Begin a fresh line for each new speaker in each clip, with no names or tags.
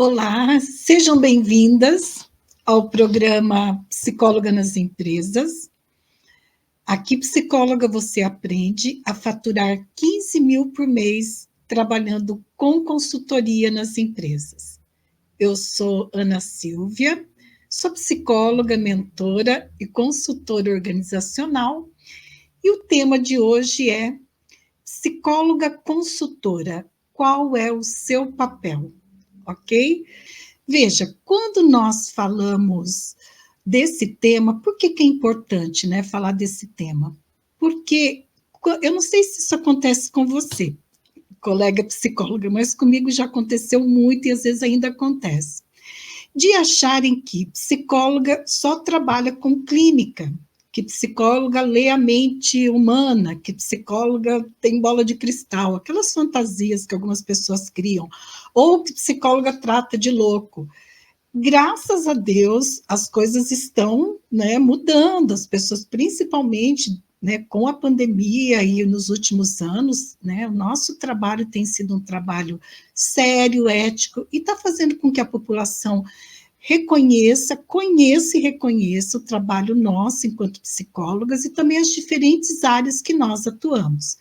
Olá, sejam bem-vindas ao programa Psicóloga nas Empresas. Aqui, psicóloga, você aprende a faturar 15 mil por mês trabalhando com consultoria nas empresas. Eu sou Ana Silvia, sou psicóloga, mentora e consultora organizacional, e o tema de hoje é psicóloga consultora, qual é o seu papel? Ok? Veja, quando nós falamos desse tema, por que é importante, né, falar desse tema? Porque eu não sei se isso acontece com você, colega psicóloga, mas comigo já aconteceu muito e às vezes ainda acontece. De acharem que psicóloga só trabalha com clínica, que psicóloga lê a mente humana, que psicóloga tem bola de cristal, aquelas fantasias que algumas pessoas criam, ou que psicóloga trata de louco. Graças a Deus, as coisas estão, né, mudando, as pessoas, principalmente, né, com a pandemia e nos últimos anos, né, o nosso trabalho tem sido um trabalho sério, ético, e está fazendo com que a população reconheça, conheça e reconheça o trabalho nosso enquanto psicólogas e também as diferentes áreas que nós atuamos.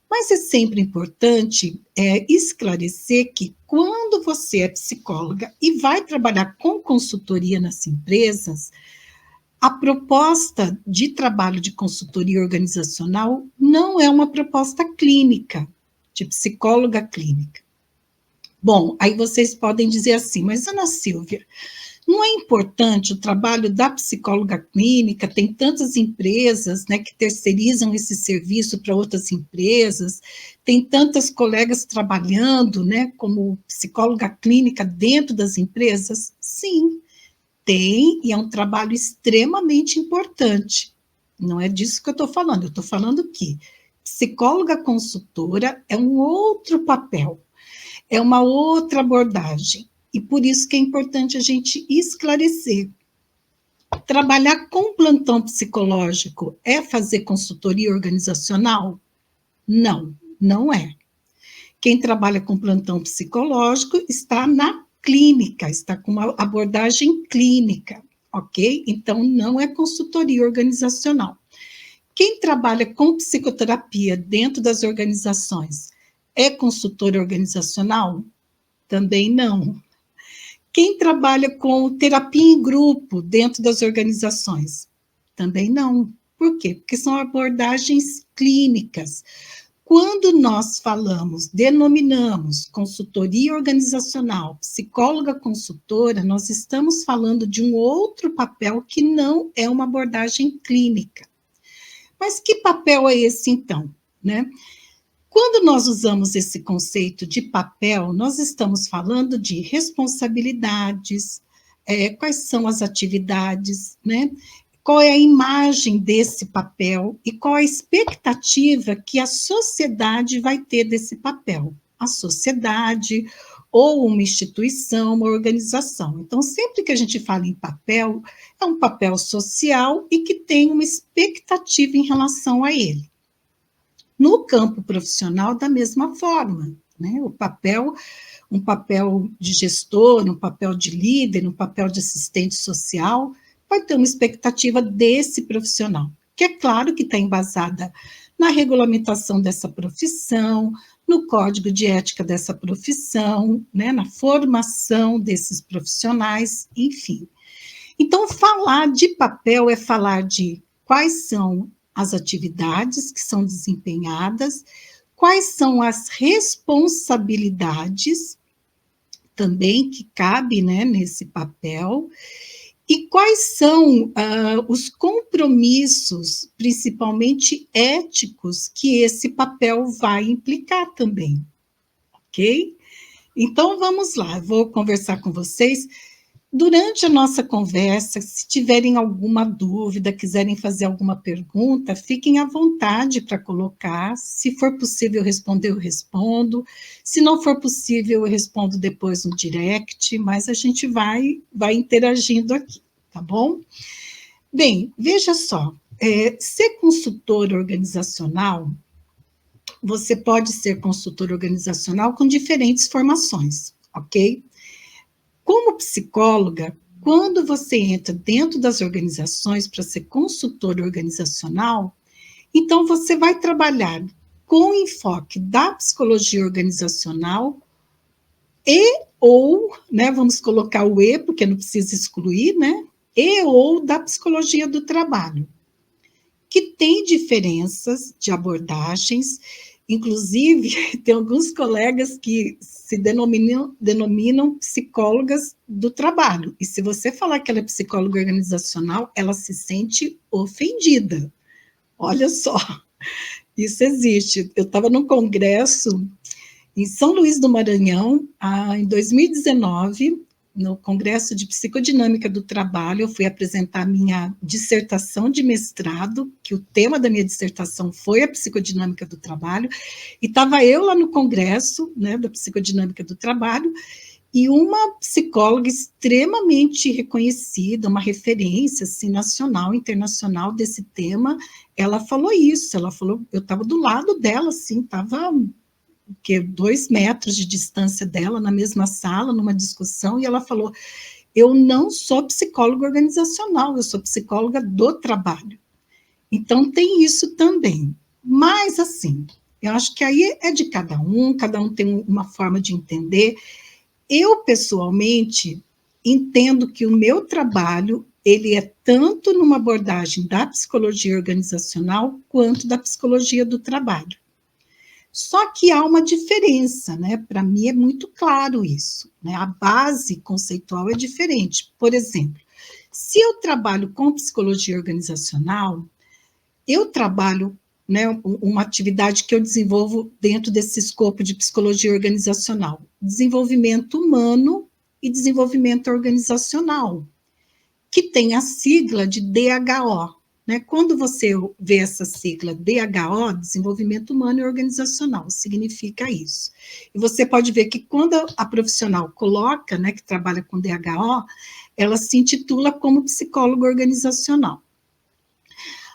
Mas é sempre importante esclarecer que quando você é psicóloga e vai trabalhar com consultoria nas empresas, a proposta de trabalho de consultoria organizacional não é uma proposta clínica, de psicóloga clínica. Bom, aí vocês podem dizer assim, mas Ana Silvia, não é importante o trabalho da psicóloga clínica? Tem tantas empresas, né, que terceirizam esse serviço para outras empresas, tem tantas colegas trabalhando, né, como psicóloga clínica dentro das empresas? Sim, tem, e é um trabalho extremamente importante. Não é disso que eu estou falando que psicóloga consultora é um outro papel, é uma outra abordagem. E por isso que é importante a gente esclarecer. Trabalhar com plantão psicológico é fazer consultoria organizacional? Não, não é. Quem trabalha com plantão psicológico está na clínica, está com uma abordagem clínica, ok? Então, não é consultoria organizacional. Quem trabalha com psicoterapia dentro das organizações é consultor organizacional? Também não. Quem trabalha com terapia em grupo dentro das organizações? Também não. Por quê? Porque são abordagens clínicas. Quando nós falamos, denominamos consultoria organizacional, psicóloga consultora, nós estamos falando de um outro papel que não é uma abordagem clínica. Mas que papel é esse, então, né? Quando nós usamos esse conceito de papel, nós estamos falando de responsabilidades, quais são as atividades, né? Qual é a imagem desse papel e qual a expectativa que a sociedade vai ter desse papel. A sociedade ou uma instituição, uma organização. Então, sempre que a gente fala em papel, é um papel social e que tem uma expectativa em relação a ele. No campo profissional, da mesma forma, né? O papel, um papel de gestor, um papel de líder, um papel de assistente social, vai ter uma expectativa desse profissional, que é claro que está embasada na regulamentação dessa profissão, no código de ética dessa profissão, né? Na formação desses profissionais, enfim. Então, falar de papel é falar de quais são as atividades que são desempenhadas, quais são as responsabilidades também que cabe, né, nesse papel, e quais são os compromissos, principalmente éticos, que esse papel vai implicar também, ok? Então, vamos lá, eu vou conversar com vocês. Durante a nossa conversa, se tiverem alguma dúvida, quiserem fazer alguma pergunta, fiquem à vontade para colocar. Se for possível responder, eu respondo. Se não for possível, eu respondo depois no direct, mas a gente vai interagindo aqui, tá bom? Bem, veja só, ser consultor organizacional, você pode ser consultor organizacional com diferentes formações, ok? Como psicóloga, quando você entra dentro das organizações para ser consultora organizacional, então você vai trabalhar com enfoque da psicologia organizacional e ou, né, vamos colocar o e, porque não precisa excluir, né, e ou da psicologia do trabalho, que tem diferenças de abordagens, inclusive tem alguns colegas que se denominam psicólogas do trabalho, e se você falar que ela é psicóloga organizacional, ela se sente ofendida. Olha só, isso existe. Eu estava num congresso em São Luís do Maranhão, em 2019, no Congresso de Psicodinâmica do Trabalho, eu fui apresentar minha dissertação de mestrado, que o tema da minha dissertação foi a psicodinâmica do trabalho, e estava eu lá no Congresso, né, da Psicodinâmica do Trabalho, e uma psicóloga extremamente reconhecida, uma referência assim, nacional, internacional desse tema, ela falou isso, ela falou, eu estava do lado dela, assim, estava 2 metros de distância dela, na mesma sala, numa discussão, e ela falou, eu não sou psicóloga organizacional, eu sou psicóloga do trabalho. Então, tem isso também. Mas, assim, eu acho que aí é de cada um tem uma forma de entender. Eu, pessoalmente, entendo que o meu trabalho, ele é tanto numa abordagem da psicologia organizacional, quanto da psicologia do trabalho. Só que há uma diferença, né? Para mim é muito claro isso, né? A base conceitual é diferente. Por exemplo, se eu trabalho com psicologia organizacional, eu trabalho, né, uma atividade que eu desenvolvo dentro desse escopo de psicologia organizacional, desenvolvimento humano e desenvolvimento organizacional, que tem a sigla de DHO. Né? Quando você vê essa sigla DHO, Desenvolvimento Humano e Organizacional, significa isso. E você pode ver que quando a profissional coloca, né, que trabalha com DHO, ela se intitula como psicóloga organizacional.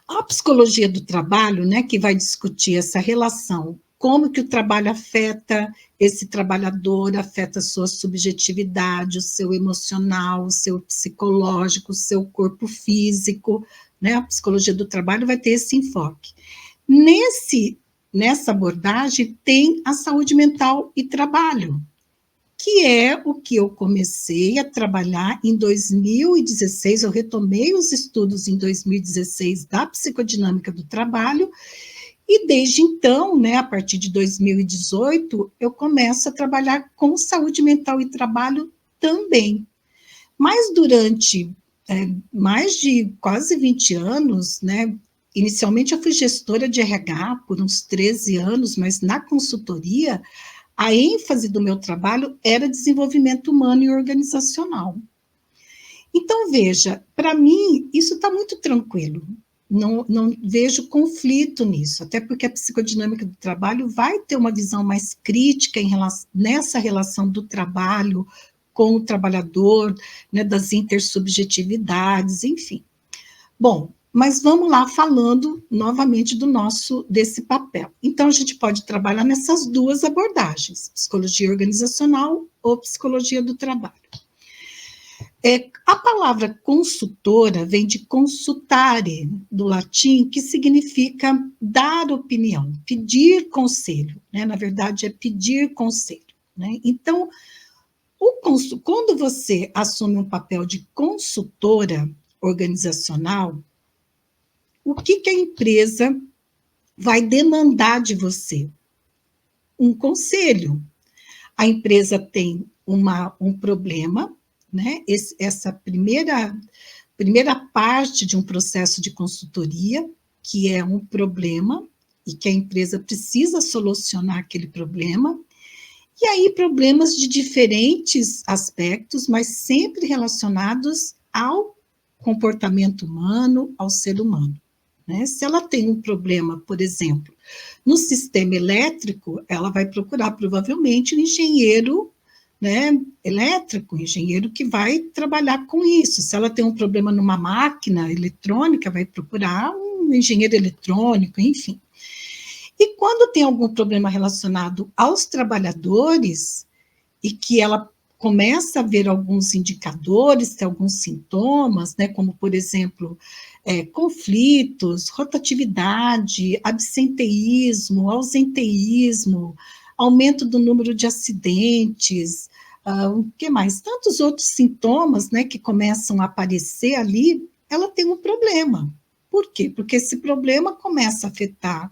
A psicologia do trabalho, né, que vai discutir essa relação, como que o trabalho afeta esse trabalhador, afeta a sua subjetividade, o seu emocional, o seu psicológico, o seu corpo físico, né? A psicologia do trabalho vai ter esse enfoque. Nessa abordagem tem a saúde mental e trabalho, que é o que eu comecei a trabalhar em 2016, eu retomei os estudos em 2016 da psicodinâmica do trabalho, e desde então, né, a partir de 2018, eu começo a trabalhar com saúde mental e trabalho também. Mas durante mais de quase 20 anos, né, inicialmente eu fui gestora de RH por uns 13 anos, mas na consultoria, a ênfase do meu trabalho era desenvolvimento humano e organizacional. Então, veja, para mim, isso está muito tranquilo. Não vejo conflito nisso, até porque a psicodinâmica do trabalho vai ter uma visão mais crítica nessa relação do trabalho com o trabalhador, né, das intersubjetividades, enfim. Bom, mas vamos lá falando novamente desse papel. Então, a gente pode trabalhar nessas duas abordagens, psicologia organizacional ou psicologia do trabalho. A palavra consultora vem de consultare, do latim, que significa dar opinião, pedir conselho, né? Na verdade, é pedir conselho, né? Então, quando você assume um papel de consultora organizacional, o que a empresa vai demandar de você? Um conselho. A empresa tem um problema, né? Essa primeira parte de um processo de consultoria, que é um problema, e que a empresa precisa solucionar aquele problema, e aí problemas de diferentes aspectos, mas sempre relacionados ao comportamento humano, ao ser humano. Né? Se ela tem um problema, por exemplo, no sistema elétrico, ela vai procurar provavelmente um engenheiro, né, elétrico, engenheiro que vai trabalhar com isso. Se ela tem um problema numa máquina eletrônica, vai procurar um engenheiro eletrônico, enfim. E quando tem algum problema relacionado aos trabalhadores, e que ela começa a ver alguns indicadores, alguns sintomas, né, como, por exemplo, conflitos, rotatividade, absenteísmo, ausenteísmo, aumento do número de acidentes, o que mais? Tantos outros sintomas, né, que começam a aparecer ali, ela tem um problema. Por quê? Porque esse problema começa a afetar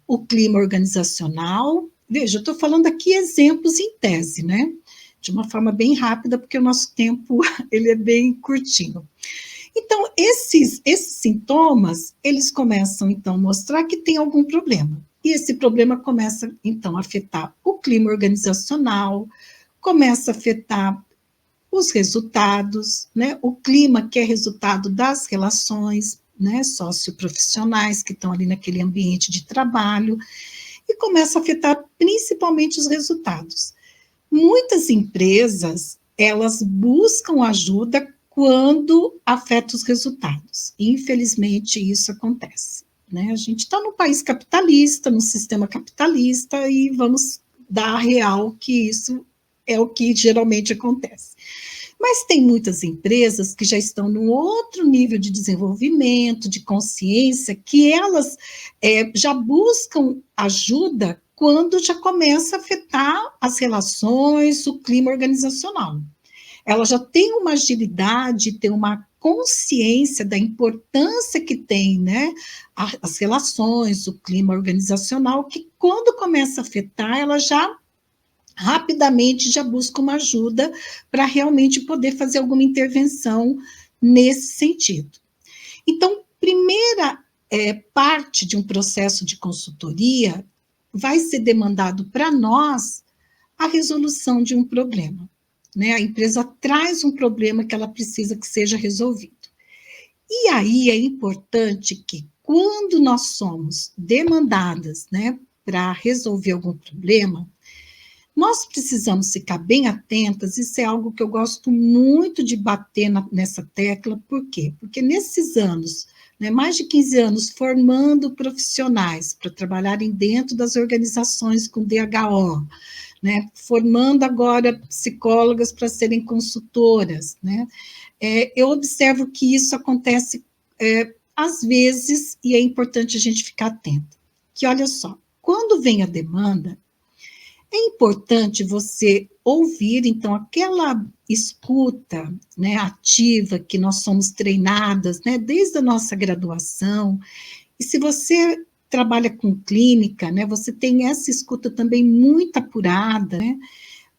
o clima organizacional. Veja, eu estou falando aqui exemplos em tese, né? De uma forma bem rápida, porque o nosso tempo ele é bem curtinho. Então, esses sintomas, eles começam, então, a mostrar que tem algum problema. E esse problema começa, então, a afetar o clima organizacional, começa a afetar os resultados, né? O clima que é resultado das relações, né, socioprofissionais que estão ali naquele ambiente de trabalho, e começa a afetar principalmente os resultados. Muitas empresas, elas buscam ajuda quando afeta os resultados. Infelizmente, isso acontece, né? A gente está num país capitalista, num sistema capitalista, e vamos dar a real que isso é o que geralmente acontece. Mas tem muitas empresas que já estão num outro nível de desenvolvimento, de consciência, que elas já buscam ajuda quando já começa a afetar as relações, o clima organizacional. Ela já tem uma agilidade, tem uma consciência da importância que tem, né, as relações, o clima organizacional, que quando começa a afetar, ela já rapidamente já busca uma ajuda para realmente poder fazer alguma intervenção nesse sentido. Então, primeira parte de um processo de consultoria vai ser demandado para nós a resolução de um problema, né? A empresa traz um problema que ela precisa que seja resolvido. E aí é importante que, quando nós somos demandadas, né, para resolver algum problema, nós precisamos ficar bem atentas, isso é algo que eu gosto muito de bater nessa tecla, por quê? Porque nesses anos, né, mais de 15 anos, formando profissionais para trabalharem dentro das organizações com DHO, né, formando agora psicólogas para serem consultoras, né, eu observo que isso acontece às vezes, e é importante a gente ficar atento, que olha só, quando vem a demanda, é importante você ouvir, então, aquela escuta, né, ativa que nós somos treinadas, né, desde a nossa graduação. E se você trabalha com clínica, né, você tem essa escuta também muito apurada, né,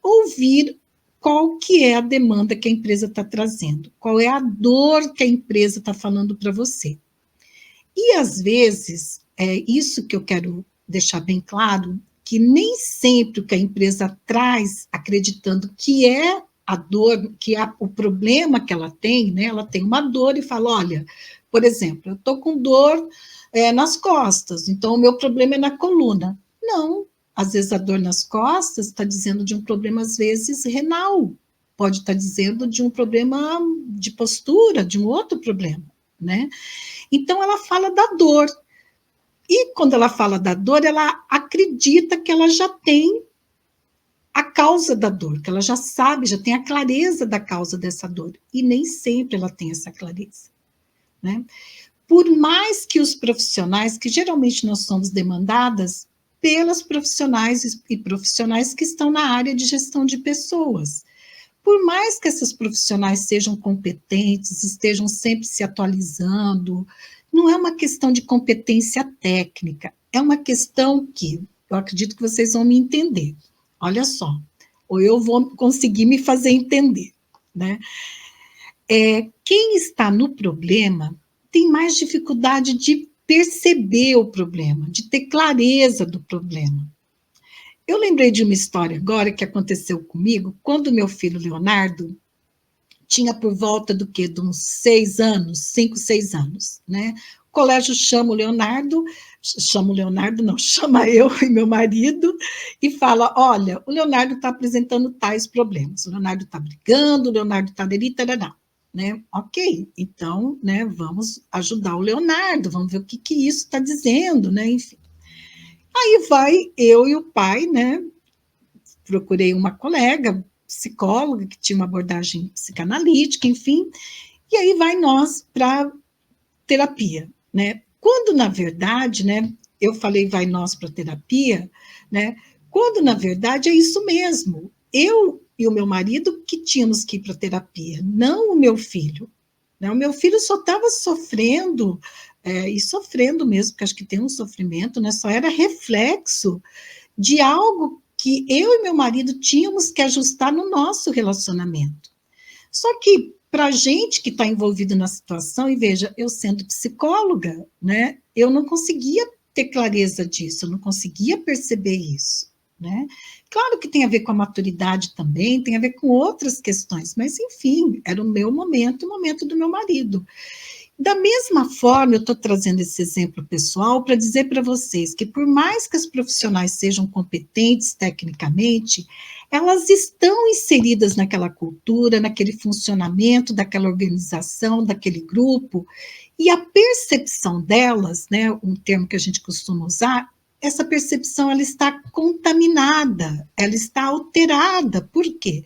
ouvir qual que é a demanda que a empresa está trazendo, qual é a dor que a empresa está falando para você. E, às vezes, é isso que eu quero deixar bem claro, que nem sempre o que a empresa traz, acreditando que é a dor, que é o problema que ela tem, né? Ela tem uma dor e fala, olha, por exemplo, eu estou com dor nas costas, então o meu problema é na coluna. Não, às vezes a dor nas costas está dizendo de um problema, às vezes, renal, pode estar dizendo de um problema de postura, de um outro problema, né? Então, ela fala da dor. E quando ela fala da dor, ela acredita que ela já tem a causa da dor, que ela já sabe, já tem a clareza da causa dessa dor. E nem sempre ela tem essa clareza, né? Por mais que os profissionais, que geralmente nós somos demandadas pelas profissionais e profissionais que estão na área de gestão de pessoas, por mais que essas profissionais sejam competentes, estejam sempre se atualizando, não é uma questão de competência técnica, é uma questão que, eu acredito que vocês vão me entender. Olha só, ou eu vou conseguir me fazer entender, né? Quem está no problema tem mais dificuldade de perceber o problema, de ter clareza do problema. Eu lembrei de uma história agora que aconteceu comigo, quando meu filho Leonardo tinha por volta do quê? De uns 6 anos, 5, 6 anos, né? O colégio chama o Leonardo não, chama eu e meu marido e fala, olha, o Leonardo está apresentando tais problemas, o Leonardo está brigando, o Leonardo está dele, tarará, né? Ok, então, né, vamos ajudar o Leonardo, vamos ver o que isso está dizendo, né? Enfim. Aí vai eu e o pai, né? Procurei uma colega, psicóloga, que tinha uma abordagem psicanalítica, enfim, e aí vai nós para terapia, né? Quando, na verdade, né, eu falei vai nós para terapia, né? Quando, na verdade, é isso mesmo. Eu e o meu marido que tínhamos que ir para terapia, não o meu filho. Né? O meu filho só estava sofrendo, e sofrendo mesmo, porque acho que tem um sofrimento, né? Só era reflexo de algo que eu e meu marido tínhamos que ajustar no nosso relacionamento. Só que para a gente que está envolvido na situação, e veja, eu sendo psicóloga, né, eu não conseguia ter clareza disso, eu não conseguia perceber isso. Né? Claro que tem a ver com a maturidade também, tem a ver com outras questões, mas enfim, era o meu momento, o momento do meu marido. Da mesma forma, eu estou trazendo esse exemplo pessoal para dizer para vocês que, por mais que as profissionais sejam competentes tecnicamente, elas estão inseridas naquela cultura, naquele funcionamento daquela organização, daquele grupo, e a percepção delas, né, um termo que a gente costuma usar, essa percepção ela está contaminada, ela está alterada. Por quê?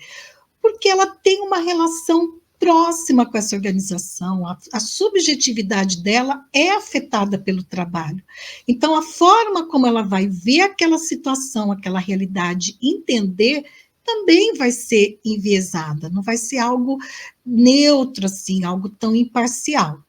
Porque ela tem uma relação próxima com essa organização, a subjetividade dela é afetada pelo trabalho. Então, a forma como ela vai ver aquela situação, aquela realidade, entender, também vai ser enviesada, não vai ser algo neutro, assim, algo tão imparcial.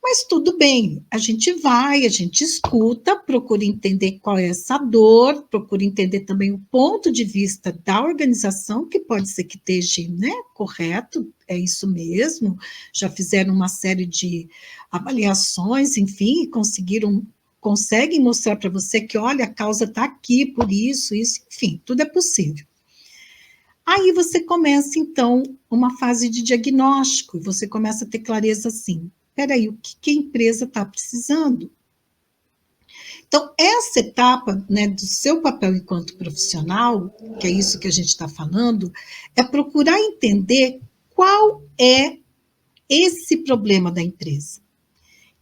Mas tudo bem, a gente vai, a gente escuta, procura entender qual é essa dor, procura entender também o ponto de vista da organização, que pode ser que esteja, né, correto, é isso mesmo, já fizeram uma série de avaliações, enfim, conseguem mostrar para você que, olha, a causa está aqui, por isso, enfim, tudo é possível. Aí você começa, então, uma fase de diagnóstico, e você começa a ter clareza assim, peraí, o que a empresa está precisando? Então, essa etapa, né, do seu papel enquanto profissional, que é isso que a gente está falando, é procurar entender qual é esse problema da empresa.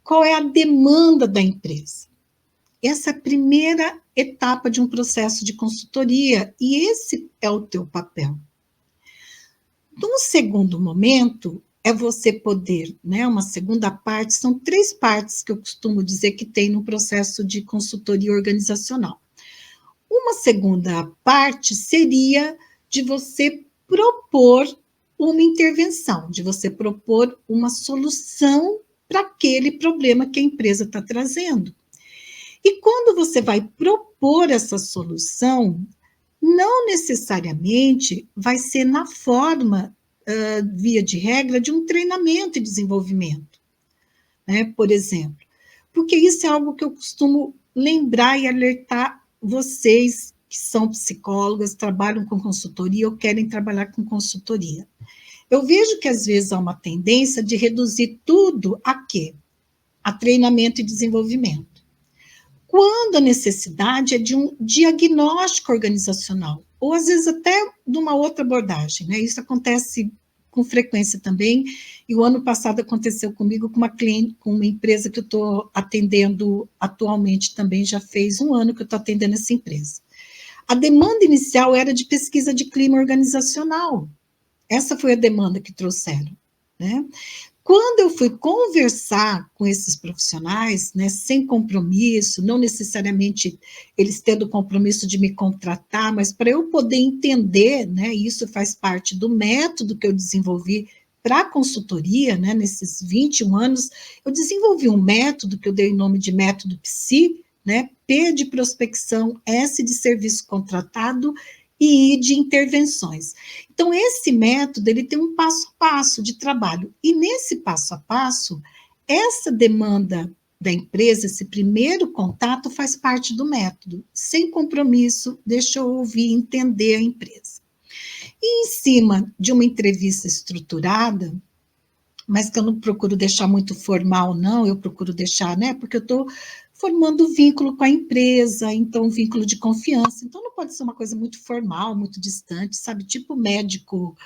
Qual é a demanda da empresa? Essa é a primeira etapa de um processo de consultoria, e esse é o teu papel. Num segundo momento, é você poder, né, uma segunda parte, são 3 partes que eu costumo dizer que tem no processo de consultoria organizacional. Uma segunda parte seria de você propor uma intervenção, de você propor uma solução para aquele problema que a empresa está trazendo. E quando você vai propor essa solução, não necessariamente vai ser na forma, via de regra, de um treinamento e desenvolvimento, né? Por exemplo, porque isso é algo que eu costumo lembrar e alertar vocês que são psicólogas, trabalham com consultoria ou querem trabalhar com consultoria. Eu vejo que às vezes há uma tendência de reduzir tudo a quê? A treinamento e desenvolvimento. Quando a necessidade é de um diagnóstico organizacional, ou às vezes até de uma outra abordagem, né? Isso acontece com frequência também, e o ano passado aconteceu comigo com uma cliente, com uma empresa que eu estou atendendo atualmente também, já fez 1 ano que eu estou atendendo essa empresa. A demanda inicial era de pesquisa de clima organizacional, essa foi a demanda que trouxeram, né? Quando eu fui conversar com esses profissionais, né, sem compromisso, não necessariamente eles tendo o compromisso de me contratar, mas para eu poder entender, né, isso faz parte do método que eu desenvolvi para a consultoria, né, nesses 21 anos, eu desenvolvi um método que eu dei o nome de método PSI, né, P de prospecção, S de serviço contratado e I de intervenções. Então, esse método, ele tem um passo a passo de trabalho, e nesse passo a passo, essa demanda da empresa, esse primeiro contato faz parte do método, sem compromisso, deixa eu ouvir, entender a empresa. E em cima de uma entrevista estruturada, mas que eu não procuro deixar muito formal, não, eu procuro deixar, né, porque eu estou formando vínculo com a empresa, então um vínculo de confiança, então não pode ser uma coisa muito formal, muito distante, sabe, tipo médico,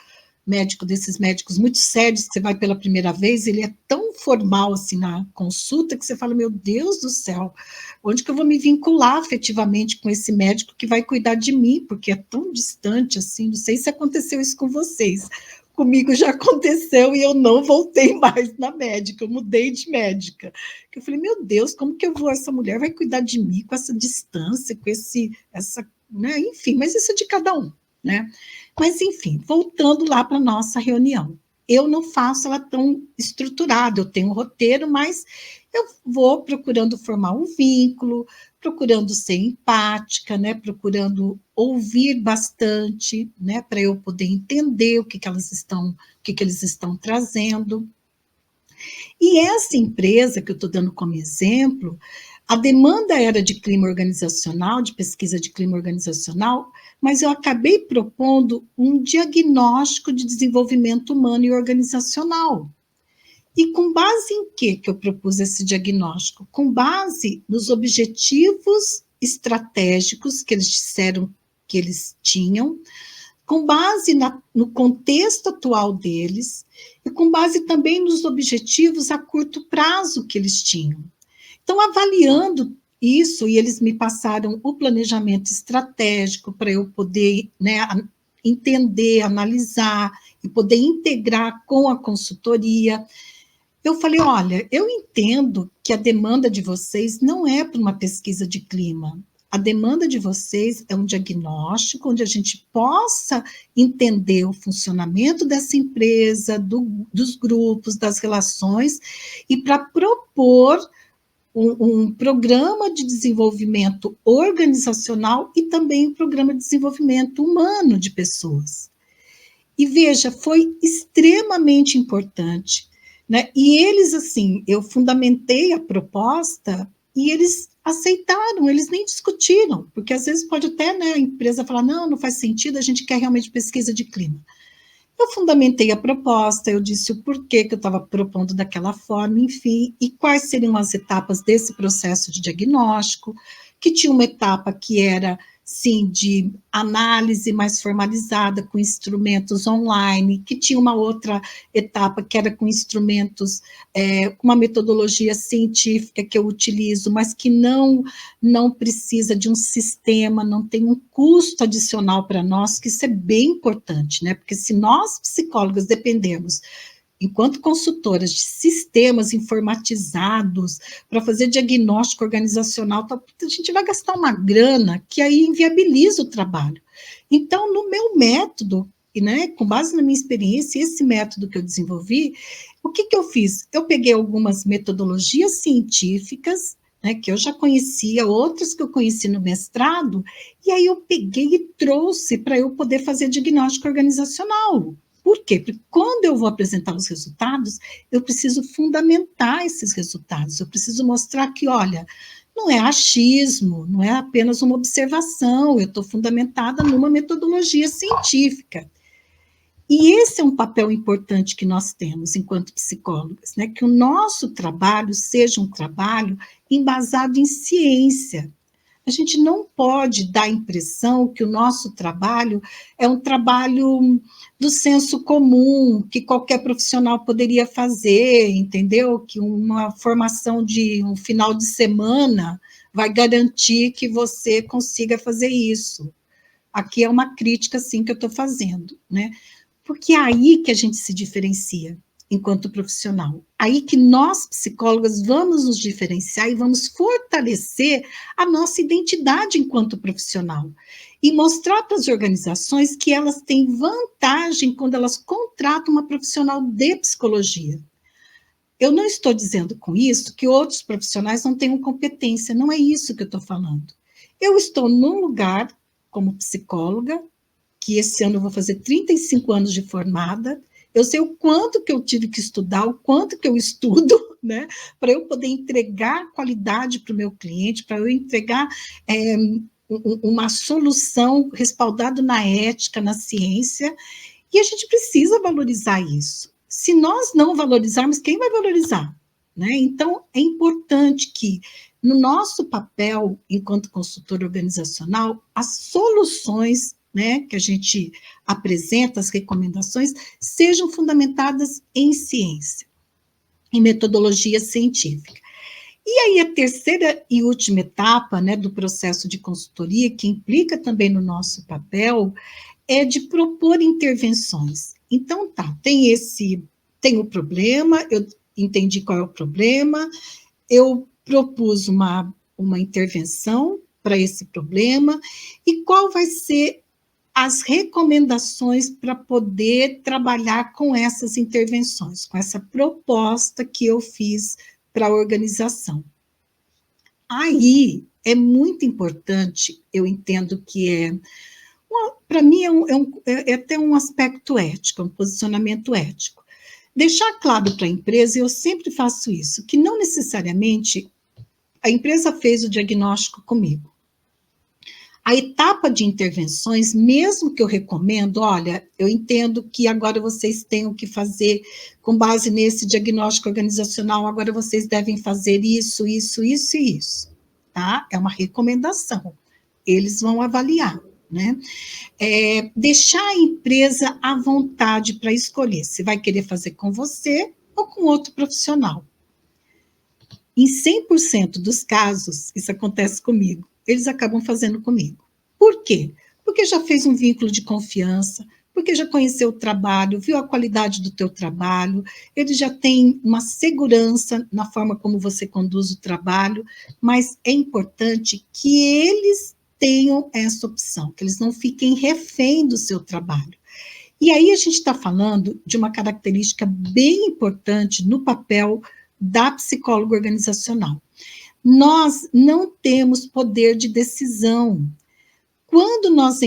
médico desses médicos muito sérios, que você vai pela primeira vez, ele é tão formal assim na consulta, que você fala, meu Deus do céu, onde que eu vou me vincular afetivamente com esse médico que vai cuidar de mim, porque é tão distante assim, não sei se aconteceu isso com vocês, comigo já aconteceu e eu não voltei mais na médica, eu mudei de médica. Eu falei, meu Deus, como que eu vou, essa mulher vai cuidar de mim com essa distância, com essa, né? Enfim, mas isso é de cada um, né? Mas, enfim, voltando lá para a nossa reunião. Eu não faço ela tão estruturada, eu tenho um roteiro, mas eu vou procurando formar um vínculo, procurando ser empática, né, procurando ouvir bastante, né, para eu poder entender o que eles estão trazendo. E essa empresa que eu estou dando como exemplo, a demanda era de clima organizacional, de pesquisa de clima organizacional, mas eu acabei propondo um diagnóstico de desenvolvimento humano e organizacional. E com base em que eu propus esse diagnóstico? Com base nos objetivos estratégicos que eles disseram que eles tinham, com base no contexto atual deles e com base também nos objetivos a curto prazo que eles tinham. Então, avaliando isso, e eles me passaram o planejamento estratégico para eu poder, né, entender, analisar e poder integrar com a consultoria. Eu falei, olha, eu entendo que a demanda de vocês não é para uma pesquisa de clima. A demanda de vocês é um diagnóstico onde a gente possa entender o funcionamento dessa empresa, dos grupos, das relações, e para propor um programa de desenvolvimento organizacional e também um programa de desenvolvimento humano de pessoas. E veja, foi extremamente importante, né? E eles, assim, eu fundamentei a proposta e eles aceitaram, eles nem discutiram, porque às vezes pode até, né, a empresa falar, não, não faz sentido, a gente quer realmente pesquisa de clima. Eu fundamentei a proposta, eu disse o porquê que eu estava propondo daquela forma, enfim, e quais seriam as etapas desse processo de diagnóstico, que tinha uma etapa que era, sim, de análise mais formalizada, com instrumentos online, que tinha uma outra etapa que era com instrumentos, com uma metodologia científica que eu utilizo, mas que não precisa de um sistema, não tem um custo adicional para nós, que isso é bem importante, né? Porque se nós, psicólogos, dependemos, enquanto consultoras, de sistemas informatizados para fazer diagnóstico organizacional, a gente vai gastar uma grana que aí inviabiliza o trabalho. Então, no meu método, e, né, com base na minha experiência, esse método que eu desenvolvi, o que eu fiz? Eu peguei algumas metodologias científicas, né, que eu já conhecia, outras que eu conheci no mestrado, e aí eu peguei e trouxe para eu poder fazer diagnóstico organizacional. Por quê? Porque quando eu vou apresentar os resultados, eu preciso fundamentar esses resultados, eu preciso mostrar que, olha, não é achismo, não é apenas uma observação, eu estou fundamentada numa metodologia científica. E esse é um papel importante que nós temos enquanto psicólogas, né? Que o nosso trabalho seja um trabalho embasado em ciência. A gente não pode dar a impressão que o nosso trabalho é um trabalho do senso comum, que qualquer profissional poderia fazer, entendeu? Que uma formação de um final de semana vai garantir que você consiga fazer isso. Aqui é uma crítica, sim, que eu estou fazendo, né? Porque é aí que a gente se diferencia enquanto profissional. Aí que nós, psicólogas, vamos nos diferenciar e vamos fortalecer a nossa identidade enquanto profissional. E mostrar para as organizações que elas têm vantagem quando elas contratam uma profissional de psicologia. Eu não estou dizendo com isso que outros profissionais não tenham competência, não é isso que eu estou falando. Eu estou num lugar, como psicóloga, que esse ano eu vou fazer 35 anos de formada, eu sei o quanto que eu tive que estudar, o quanto que eu estudo, né, para eu poder entregar qualidade para o meu cliente, para eu entregar uma solução respaldada na ética, na ciência, e a gente precisa valorizar isso. Se nós não valorizarmos, quem vai valorizar? Né? Então, é importante que, no nosso papel enquanto consultor organizacional, as soluções né, que a gente apresenta, as recomendações, sejam fundamentadas em ciência, em metodologia científica. E aí a terceira e última etapa, né, do processo de consultoria, que implica também no nosso papel, é de propor intervenções. Então, tem o problema, eu entendi qual é o problema, eu propus uma intervenção para esse problema, e qual vai ser as recomendações para poder trabalhar com essas intervenções, com essa proposta que eu fiz para a organização. Aí é muito importante, eu entendo que para mim é até um aspecto ético, um posicionamento ético. Deixar claro para a empresa, eu sempre faço isso, que não necessariamente a empresa fez o diagnóstico comigo. A etapa de intervenções, mesmo que eu recomendo, olha, eu entendo que agora vocês têm o que fazer com base nesse diagnóstico organizacional, agora vocês devem fazer isso, isso, isso e isso, tá? É uma recomendação. Eles vão avaliar, né? Deixar a empresa à vontade para escolher se vai querer fazer com você ou com outro profissional. Em 100% dos casos, isso acontece comigo, eles acabam fazendo comigo. Por quê? Porque já fez um vínculo de confiança, porque já conheceu o trabalho, viu a qualidade do teu trabalho, ele já tem uma segurança na forma como você conduz o trabalho, mas é importante que eles tenham essa opção, que eles não fiquem refém do seu trabalho. E aí a gente está falando de uma característica bem importante no papel da psicóloga organizacional. Nós não temos poder de decisão. Quando nós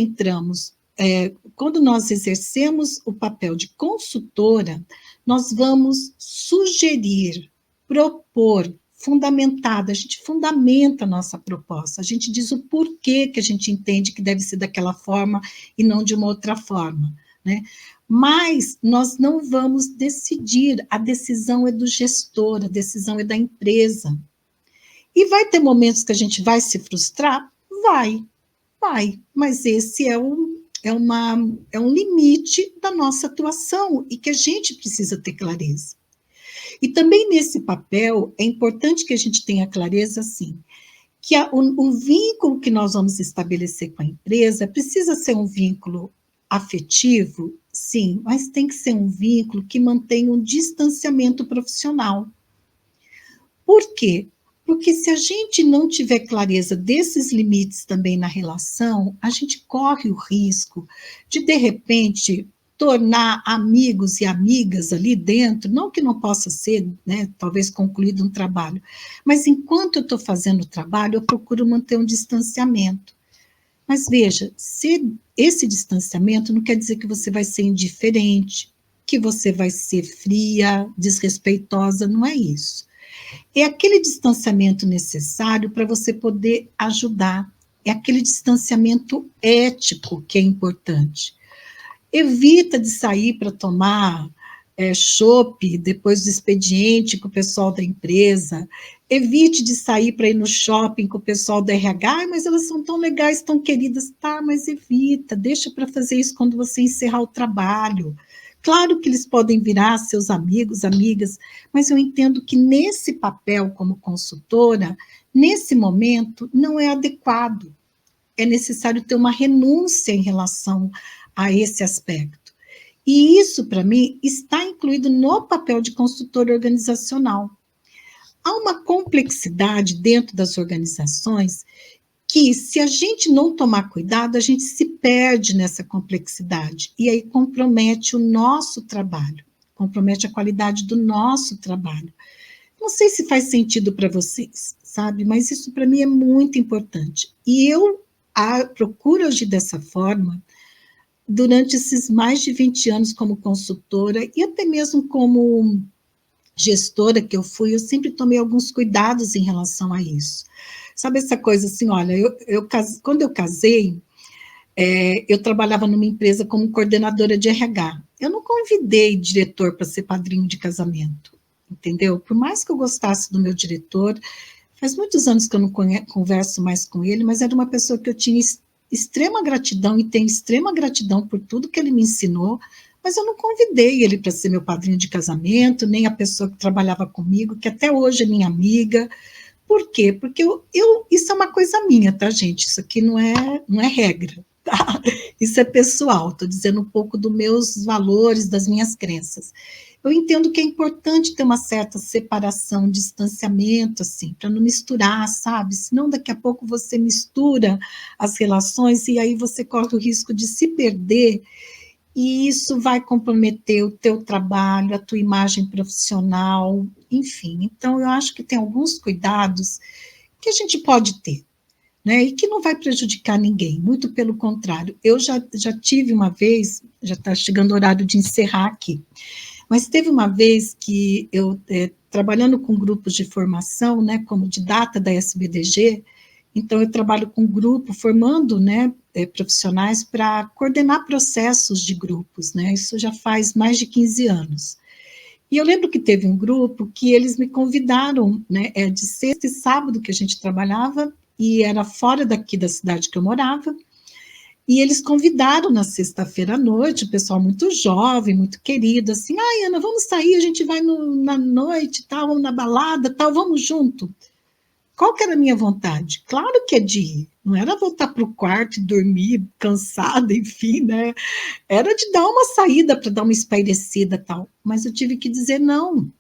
quando nós exercemos o papel de consultora, nós vamos sugerir, propor, fundamentada, a gente fundamenta a nossa proposta, a gente diz o porquê que a gente entende que deve ser daquela forma e não de uma outra forma, né? Mas nós não vamos decidir, a decisão é do gestor, a decisão é da empresa. E vai ter momentos que a gente vai se frustrar? Vai, mas esse é um limite da nossa atuação e que a gente precisa ter clareza. E também nesse papel é importante que a gente tenha clareza, assim, que o vínculo que nós vamos estabelecer com a empresa precisa ser um vínculo afetivo, sim, mas tem que ser um vínculo que mantenha um distanciamento profissional. Por quê? Porque se a gente não tiver clareza desses limites também na relação, a gente corre o risco de repente, tornar amigos e amigas ali dentro, não que não possa ser, né, talvez concluído um trabalho, mas enquanto eu estou fazendo o trabalho, eu procuro manter um distanciamento. Mas veja, esse distanciamento não quer dizer que você vai ser indiferente, que você vai ser fria, desrespeitosa, não é isso. É aquele distanciamento necessário para você poder ajudar, é aquele distanciamento ético que é importante. Evita de sair para tomar chopp depois do expediente com o pessoal da empresa, evite de sair para ir no shopping com o pessoal da RH, mas elas são tão legais, tão queridas, tá, mas evita, deixa para fazer isso quando você encerrar o trabalho. Claro que eles podem virar seus amigos, amigas, mas eu entendo que nesse papel como consultora, nesse momento, não é adequado. É necessário ter uma renúncia em relação a esse aspecto. E isso, para mim, está incluído no papel de consultor organizacional. Há uma complexidade dentro das organizações que, se a gente não tomar cuidado, a gente se perde nessa complexidade e aí compromete o nosso trabalho, compromete a qualidade do nosso trabalho. Não sei se faz sentido para vocês, sabe? Mas isso para mim é muito importante. E eu procuro agir dessa forma durante esses mais de 20 anos como consultora e até mesmo como gestora que eu fui, eu sempre tomei alguns cuidados em relação a isso. Sabe essa coisa assim, olha, quando eu casei, eu trabalhava numa empresa como coordenadora de RH. Eu não convidei diretor para ser padrinho de casamento, entendeu? Por mais que eu gostasse do meu diretor, faz muitos anos que eu não converso mais com ele, mas era uma pessoa que eu tinha extrema gratidão e tenho extrema gratidão por tudo que ele me ensinou, mas eu não convidei ele para ser meu padrinho de casamento, nem a pessoa que trabalhava comigo, que até hoje é minha amiga. Por quê? Porque isso é uma coisa minha, tá, gente? Isso aqui não é regra, tá? Isso é pessoal, estou dizendo um pouco dos meus valores, das minhas crenças. Eu entendo que é importante ter uma certa separação, distanciamento, assim, para não misturar, sabe? Senão daqui a pouco você mistura as relações e aí você corre o risco de se perder e isso vai comprometer o teu trabalho, a tua imagem profissional, enfim. Então, eu acho que tem alguns cuidados que a gente pode ter, né? E que não vai prejudicar ninguém, muito pelo contrário. Eu já tive uma vez, já está chegando o horário de encerrar aqui, mas teve uma vez que eu, trabalhando com grupos de formação, né, como didata da SBDG, então eu trabalho com grupo, formando, né, profissionais para coordenar processos de grupos, né, isso já faz mais de 15 anos. E eu lembro que teve um grupo que eles me convidaram, né, de sexta e sábado que a gente trabalhava, e era fora daqui da cidade que eu morava, e eles convidaram na sexta-feira à noite, o pessoal muito jovem, muito querido, assim, ai, Ana, vamos sair, a gente vai na noite, tal, vamos na balada, tal, vamos junto. Qual que era a minha vontade? Claro que é de ir, não era voltar para o quarto e dormir cansada, enfim, né? Era de dar uma saída para dar uma espairecida, tal. Mas eu tive que dizer não.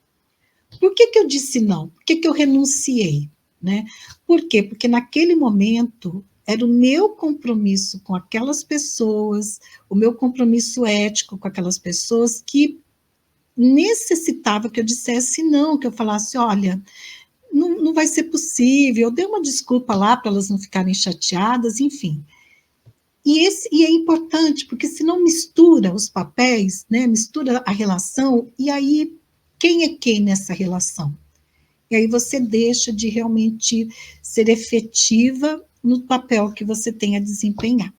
Por que que eu disse não? Por que que eu renunciei? Né? Por quê? Porque naquele momento era o meu compromisso com aquelas pessoas, o meu compromisso ético com aquelas pessoas que necessitava que eu dissesse não, que eu falasse, olha, não vai ser possível, eu dei uma desculpa lá para elas não ficarem chateadas, enfim. E é importante, porque senão mistura os papéis, né? Mistura a relação, e aí quem é quem nessa relação? E aí você deixa de realmente ser efetiva no papel que você tem a desempenhar.